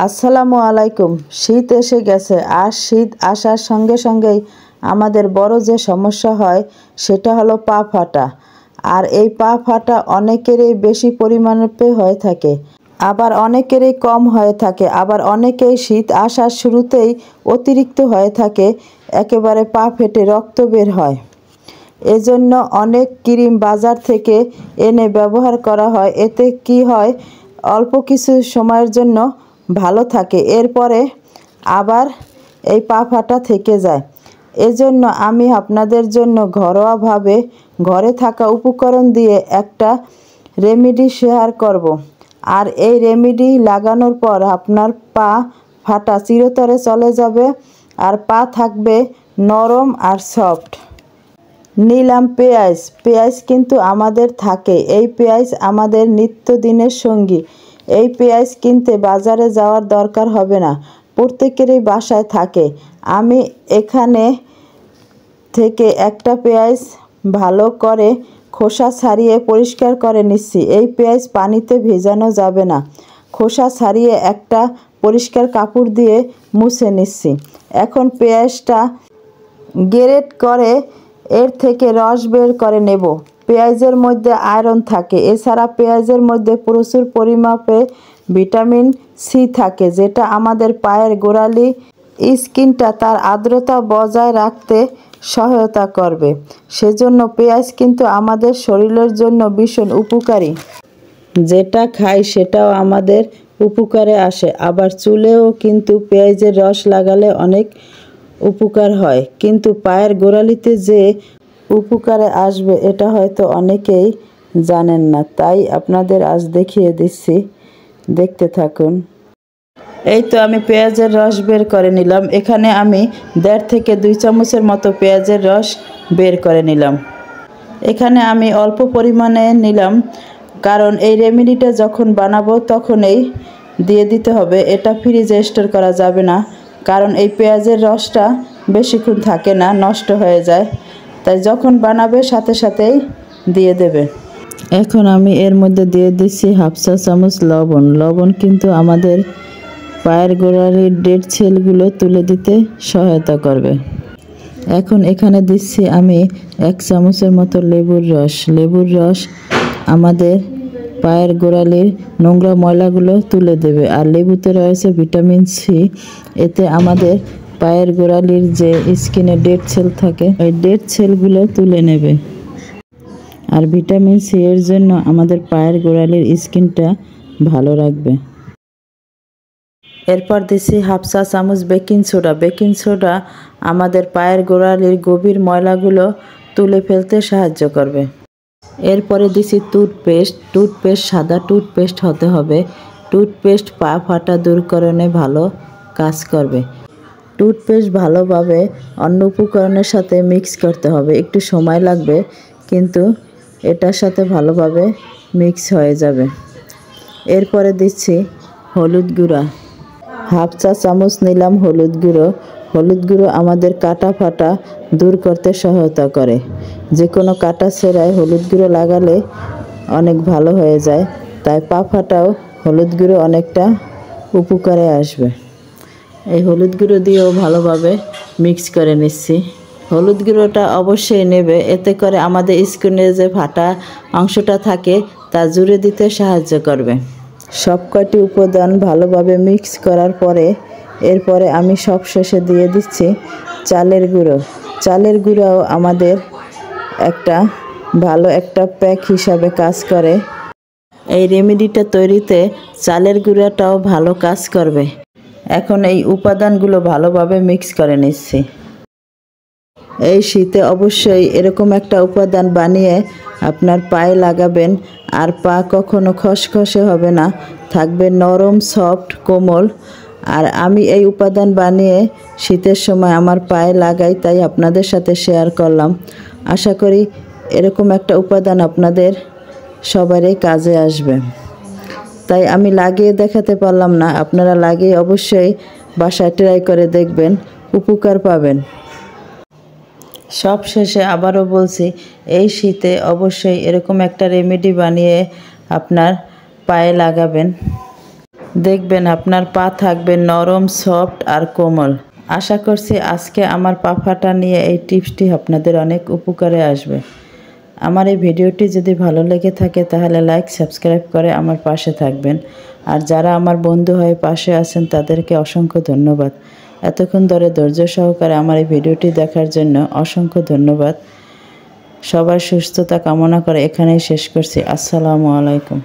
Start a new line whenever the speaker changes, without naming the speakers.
আসসালামু আলাইকুম। শীত এসে গেছে, আর শীত আসার সঙ্গে সঙ্গেই আমাদের বড় যে সমস্যা হয় সেটা হলো পা ফাটা। আর এই পা ফাটা অনেকেরই বেশি পরিমাণে হয়ে থাকে, আবার অনেকেরই কম হয়ে থাকে, আবার অনেকেই শীত আসার শুরুতেই অতিরিক্ত হয়ে থাকে, একেবারে পা ফেটে রক্ত বের হয়। এজন্য অনেক ক্রিম বাজার থেকে এনে ব্যবহার করা হয়। এতে কি হয়, অল্প কিছু সময়ের জন্য ভালো থাকে, এরপরে আবার এই পা ফাটা থেকে যায়। এজন্য আমি আপনাদের জন্য ঘরোয়াভাবে ঘরে থাকা উপকরণ দিয়ে একটা রেমেডি শেয়ার করব। আর এই রেমেডি লাগানোর পর আপনার পা ফাটা চিরতরে চলে যাবে, আর পা থাকবে নরম আর সফট। নিলাম পেঁয়াজ। পেঁয়াজ কিন্তু আমাদের থাকে, এই পেঁয়াজ আমাদের নিত্যদিনের সঙ্গী। এই পেঁয়াজ কিনতে বাজারে যাওয়ার দরকার হবে না, প্রত্যেকেরই বাসায় থাকে। আমি এখানে থেকে একটা পেঁয়াজ ভালো করে খোসা ছাড়িয়ে পরিষ্কার করে নিচ্ছি। এই পেঁয়াজ পানিতে ভেজানো যাবে না, খোসা ছাড়িয়ে একটা পরিষ্কার কাপড় দিয়ে মুছে নিচ্ছি। এখন পেঁয়াজটা গ্রেট করে এর থেকে রস বের করে নেব। পেঁয়াজের মধ্যে আয়রন থাকে, এছাড়া পেঁয়াজের মধ্যে প্রচুর পরিমাপে ভিটামিন সি থাকে, যেটা আমাদের পায়ের গোড়ালি স্কিনটা তার আর্দ্রতা বজায় রাখতে সহায়তা করবে। সেজন্য পেঁয়াজ কিন্তু আমাদের শরীরের জন্য ভীষণ উপকারী। যেটা খাই সেটাও আমাদের উপকারে আসে। আবার চুলেও কিন্তু পেঁয়াজের রস লাগালে অনেক উপকার হয়, কিন্তু পায়ের গোড়ালিতে যে উপকারে আসবে এটা হয়তো অনেকেই জানেন না, তাই আপনাদের আজ দেখিয়ে দিচ্ছি, দেখতে থাকুন। এই তো আমি পেঁয়াজের রস বের করে নিলাম। এখানে আমি 1.5 থেকে 2 চামচের মতো পেঁয়াজের রস বের করে নিলাম। এখানে আমি অল্প পরিমাণে নিলাম, কারণ এই রেমেডিটা যখন বানাবো তখনই দিয়ে দিতে হবে। এটা ফ্রিজে স্টোর করা যাবে না, কারণ এই পেঁয়াজের রসটা বেশিক্ষণ থাকে না, নষ্ট হয়ে যায়। তাই যখন বানাবে সাথে সাথেই দিয়ে দেবে। এখন আমি এর মধ্যে দিয়ে দিচ্ছি 1/2 চা চামচ লবণ। লবণ কিন্তু আমাদের পায়ের গোড়ালির ডেড সেলগুলো তুলে দিতে সহায়তা করবে। এখন এখানে দিচ্ছি আমি 1 চামচের মতো লেবুর রস। লেবুর রস আমাদের পায়ের গোড়ালির নোংরা ময়লাগুলো তুলে দেবে। আর লেবুতে রয়েছে ভিটামিন সি, এতে আমাদের পায়ের গোড়ালির যে স্কিনে ডেড সেল থাকে ওই ডেড সেলগুলো তুলে নেবে। আর ভিটামিন সি এর জন্য আমাদের পায়ের গোড়ালির স্কিনটা ভালো রাখবে। এরপর দিচ্ছি 1/2 চা চামচ বেকিং সোডা। বেকিং সোডা আমাদের পায়ের গোড়ালির গভীর ময়লাগুলো তুলে ফেলতে সাহায্য করবে। এরপরে দিচ্ছি টুথপেস্ট। টুথপেস্ট সাদা টুথপেস্ট হতে হবে। টুথপেস্ট পা ফাটা দূরকরণে ভালো কাজ করবে। টুথপেস্ট ভালোভাবে অন্য উপকরণের সাথে মিক্স করতে হবে, একটু সময় লাগবে, কিন্তু এটার সাথে ভালোভাবে মিক্স হয়ে যাবে। এরপরে দিচ্ছি হলুদ গুঁড়া। 1/2 চা চামচ নিলাম হলুদ গুঁড়ো। হলুদ গুঁড়ো আমাদের কাটা ফাটা দূর করতে সহায়তা করে। যে কোনো কাটা ছেঁড়ায় হলুদ গুঁড়ো লাগালে অনেক ভালো হয়ে যায়, তাই পা ফাটাও হলুদ গুঁড়ো অনেকটা উপকারে আসবে। এই হলুদ গুঁড়ো দিয়েও ভালোভাবে মিক্স করে নিচ্ছি। হলুদ গুঁড়োটা অবশ্যই নেবে, এতে করে আমাদের স্কিনে যে ফাটা অংশটা থাকে তা জুড়ে দিতে সাহায্য করবে। সব কয়টি উপাদান ভালোভাবে মিক্স করার পরে এরপরে আমি সবশেষে দিয়ে দিচ্ছি চালের গুঁড়ো। চালের গুঁড়োও আমাদের ভালো একটা প্যাক হিসাবে কাজ করে। এই রেমেডিটা তৈরিতে চালের গুঁড়োটাও ভালো কাজ করবে। এখন এই উপাদানগুলো ভালোভাবে মিক্স করে নিচ্ছি। এই শীতে অবশ্যই এরকম একটা উপাদান বানিয়ে আপনার পায়ে লাগাবেন, আর পা কখনো খসখসে হবে না, থাকবে নরম সফট কোমল। আর আমি এই উপাদান বানিয়ে শীতের সময় আমার পায়ে লাগাই, তাই আপনাদের সাথে শেয়ার করলাম। আশা করি এরকম একটা উপাদান আপনাদের সবারই কাজে আসবে। তাই আমি লাগিয়ে দেখাতে পারলাম না, আপনারা লাগিয়ে অবশ্যই বাসায় ট্রাই করে দেখবেন, উপকার পাবেন। সব শেষে আবারও বলছি, এই শীতে অবশ্যই এরকম একটা রেমেডি বানিয়ে আপনার পায়ে লাগাবেন। দেখবেন আপনার পা থাকবে নরম, সফট আর কোমল। আশা করছি আজকে আমার পা ফাটা নিয়ে এই টিপসটি আপনাদের অনেক উপকারে আসবে। আমার এই ভিডিওটি যদি ভালো লেগে থাকে তাহলে লাইক, সাবস্ক্রাইব করে আমার পাশে থাকবেন। আর যারা আমার বন্ধু হয়ে পাশে আছেন তাদেরকে অসংখ্য ধন্যবাদ। এতক্ষণ ধরে ধৈর্য সহকারে আমার এই ভিডিওটি দেখার জন্য অসংখ্য ধন্যবাদ। সবার সুস্থতা কামনা করে এখানেই শেষ করছি। আসসালামু আলাইকুম।